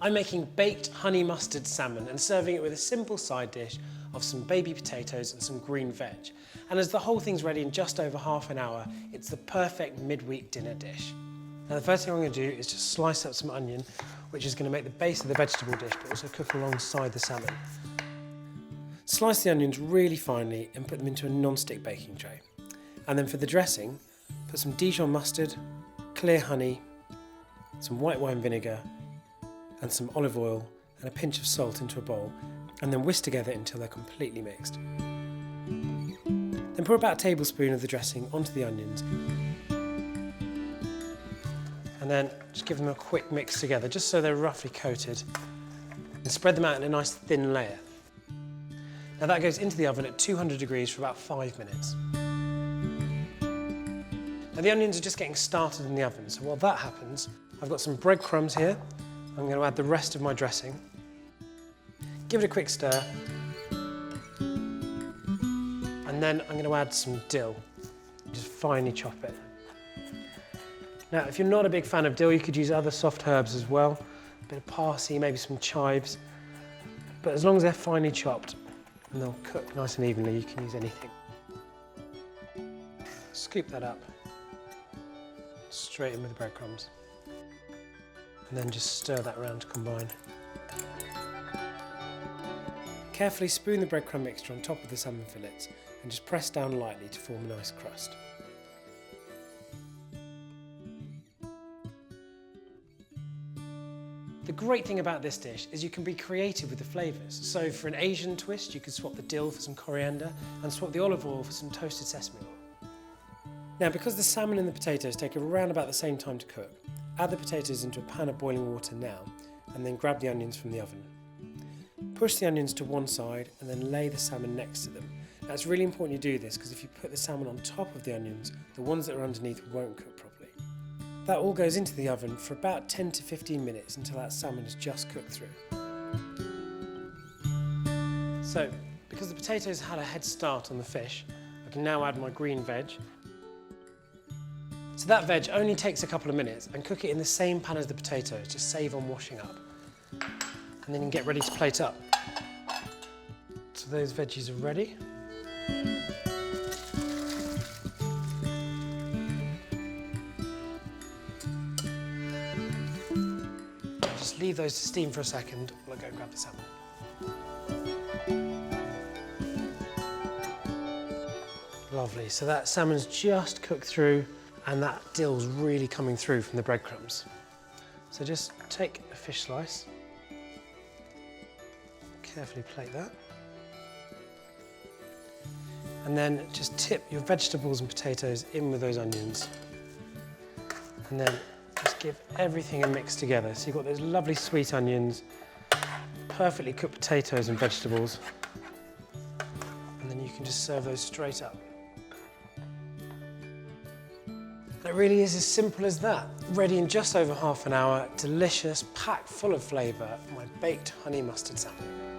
I'm making baked honey mustard salmon and serving it with a simple side dish of some baby potatoes and some green veg. And as the whole thing's ready in just over half an hour, it's the perfect midweek dinner dish. Now the first thing I'm going to do is just slice up some onion, which is going to make the base of the vegetable dish, but also cook alongside the salmon. Slice the onions really finely and put them into a non-stick baking tray. And then for the dressing, put some Dijon mustard, clear honey, some white wine vinegar, and some olive oil and a pinch of salt into a bowl, and then whisk together until they're completely mixed. Then pour about a tablespoon of the dressing onto the onions, and then just give them a quick mix together, just so they're roughly coated, and spread them out in a nice thin layer. Now that goes into the oven at 200 degrees for about 5 minutes. Now the onions are just getting started in the oven, so while that happens, I've got some breadcrumbs here. I'm going to add the rest of my dressing. Give it a quick stir. And then I'm going to add some dill. Just finely chop it. Now, if you're not a big fan of dill, you could use other soft herbs as well. A bit of parsley, maybe some chives. But as long as they're finely chopped and they'll cook nice and evenly, you can use anything. Scoop that up. Straight in with the breadcrumbs. And then just stir that around to combine. Carefully spoon the breadcrumb mixture on top of the salmon fillets and just press down lightly to form a nice crust. The great thing about this dish is you can be creative with the flavours. So for an Asian twist, you could swap the dill for some coriander and swap the olive oil for some toasted sesame oil. Now, because the salmon and the potatoes take around about the same time to cook, add the potatoes into a pan of boiling water now, and then grab the onions from the oven. Push the onions to one side and then lay the salmon next to them. Now it's really important you do this because if you put the salmon on top of the onions, the ones that are underneath won't cook properly. That all goes into the oven for about 10 to 15 minutes until that salmon is just cooked through. So, because the potatoes had a head start on the fish, I can now add my green veg. So that veg only takes a couple of minutes, and cook it in the same pan as the potatoes, just save on washing up. And then you can get ready to plate up. So those veggies are ready. Just leave those to steam for a second while I go and grab the salmon. Lovely, so that salmon's just cooked through and that dill's really coming through from the breadcrumbs. So just take a fish slice, carefully plate that, and then just tip your vegetables and potatoes in with those onions, and then just give everything a mix together. So you've got those lovely sweet onions, perfectly cooked potatoes and vegetables, and then you can just serve those straight up. It really is as simple as that. Ready in just over half an hour, delicious, packed full of flavour, my baked honey mustard salmon.